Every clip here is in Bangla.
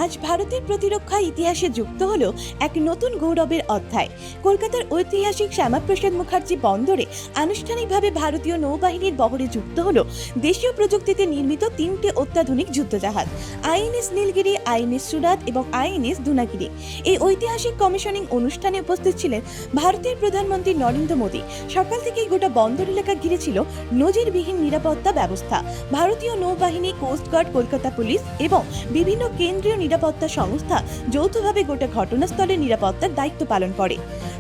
আজ ভারতের প্রতিরক্ষা ইতিহাসে যুক্ত হলো এক নতুন গৌরবের অধ্যায়। কলকাতার ঐতিহাসিক শ্যামাপ্রসাদ মুখার্জি বন্দরে আনুষ্ঠানিকভাবে ভারতীয় নৌবাহিনীর বহরে যুক্ত হলো দেশীয় প্রযুক্তিতে নির্মিত 3টে অত্যাধুনিক যুদ্ধজাহাজ আইএনএস নীলগিরি, আইএনএস সুরাত এবং আইএনএস দুনাগিরি। এই ঐতিহাসিক কমিশনিং অনুষ্ঠানে উপস্থিত ছিলেন ভারতের প্রধানমন্ত্রী নরেন্দ্র মোদী। সকাল থেকেই গোটা বন্দর এলাকা ঘিরে ছিল নজিরবিহীন নিরাপত্তা ব্যবস্থা। ভারতীয় নৌবাহিনী, কোস্টগার্ড, কলকাতা পুলিশ এবং বিভিন্ন কেন্দ্রীয় নিরাপত্তা সংস্থা যৌথভাবে গোটা ঘটনাস্থলে নিরাপত্তার দায়িত্ব পালন করে।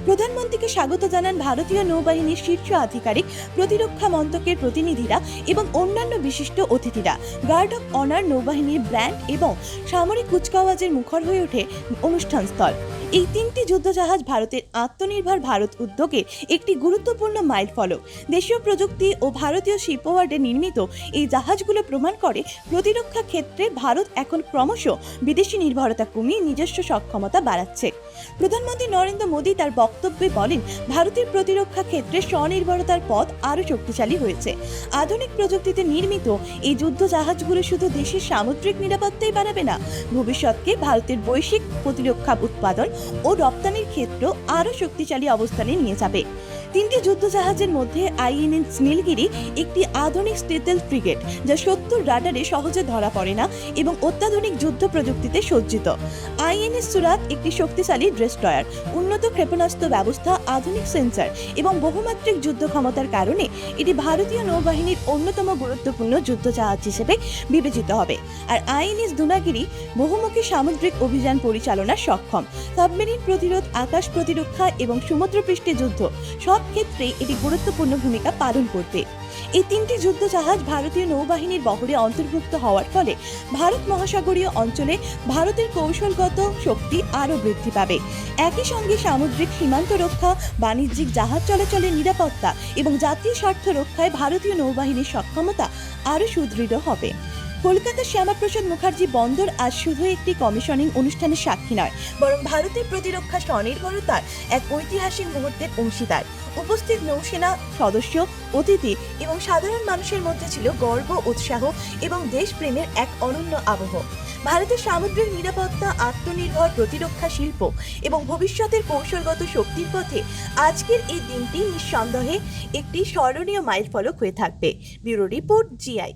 প্রধানমন্ত্রীকে স্বাগত জানান ভারতীয় নৌবাহিনীর শীর্ষ আধিকারিক, প্রতিরক্ষা মন্ত্রকের প্রতিনিধিরা এবং অন্যান্য বিশিষ্ট অতিথিরা। গার্ড অফ অনার, নৌবাহিনীর ব্র্যান্ড এবং সামরিক কুচকাওয়াজের মুখর হয়ে ওঠে অনুষ্ঠানস্থল। এই 3টি যুদ্ধজাহাজ ভারতের আত্মনির্ভর ভারত উদ্যোগের একটি গুরুত্বপূর্ণ মাইলফলক। দেশীয় প্রযুক্তি ও ভারতীয় শিপওয়ার্ডে নির্মিত এই জাহাজগুলো প্রমাণ করে প্রতিরক্ষা ক্ষেত্রে ভারত এখন ক্রমশ বিদেশি নির্ভরতা কমিয়ে নিজস্ব সক্ষমতা বাড়াচ্ছে। প্রধানমন্ত্রী নরেন্দ্র মোদী তার বক্তব্যে বলেন, ভারতের প্রতিরক্ষা ক্ষেত্রে স্বনির্ভরতার পথ আরও শক্তিশালী হয়েছে। আধুনিক প্রযুক্তিতে নির্মিত এই যুদ্ধ জাহাজগুলো শুধু দেশের সামুদ্রিক নিরাপত্তাই বাড়াবে না, ভবিষ্যৎকে ভারতের বৈশ্বিক প্রতিরক্ষা উৎপাদন ও রপ্তানির ক্ষেত্রেও আরও শক্তিশালী অবস্থানে নিয়ে যাবে। 3টি যুদ্ধজাহাজের মধ্যে আইএনএস নীলগিরি একটি আধুনিক স্টেলথ ফ্রিগেট, যা 70 রাডারে সহজে ধরা পড়ে না এবং অত্যাধুনিক যুদ্ধ প্রযুক্তিতে সজ্জিত। আইএনএস সুরাত একটি শক্তিশালী ডেস্ট্রয়ার, উন্নত ক্ষেপণাস্ত্র ব্যবস্থা, আধুনিক সেন্সর এবং বহুমাত্রিক যুদ্ধ ক্ষমতার কারণে এটি ভারতীয় নৌবাহিনীর অন্যতম গুরুত্বপূর্ণ যুদ্ধজাহাজ হিসেবে বিবেচিত হবে। আর আইএনএস দুনাগিরি বহুমুখী সামুদ্রিক অভিযান পরিচালনার সক্ষম, সাবমেরিন প্রতিরোধ, আকাশ প্রতিরক্ষা এবং সমুদ্রপৃষ্ঠে যুদ্ধ সব ক্ষেত্রেই এটি গুরুত্বপূর্ণ ভূমিকা পালন করবে। এই 3টি যুদ্ধজাহাজ ভারতীয় নৌবাহিনীর বহরে অন্তর্ভুক্ত হওয়ার ফলে ভারত মহাসাগরীয় অঞ্চলে ভারতের কৌশলগত শক্তি আরও বৃদ্ধি পাবে। একই সঙ্গে সামুদ্রিক সীমান্ত রক্ষা, বাণিজ্যিক জাহাজ চলাচলের নিরাপত্তা এবং জাতীয় স্বার্থ রক্ষায় ভারতীয় নৌবাহিনীর সক্ষমতা আরও সুদৃঢ় হবে। কলকাতার শ্যামাপ্রসাদ মুখার্জি বন্দর আজ শুধু একটি কমিশনিং অনুষ্ঠানের সাক্ষী নয়, বরং ভারতের প্রতিরক্ষা স্বনির্ভরতার এক ঐতিহাসিক মুহূর্তের অংশীদার। উপস্থিত নৌসেনা সদস্য, অতিথি এবং সাধারণ মানুষের মধ্যে ছিল গর্ব, উৎসাহ এবং দেশপ্রেমের এক অনন্য আবহ। ভারতের সামুদ্রিক নিরাপত্তা, আত্মনির্ভর প্রতিরক্ষা শিল্প এবং ভবিষ্যতের কৌশলগত শক্তির পথে আজকের এই দিনটি নিঃসন্দেহে একটি স্মরণীয় মাইলফলক হয়ে থাকবে। Bureau report, GI.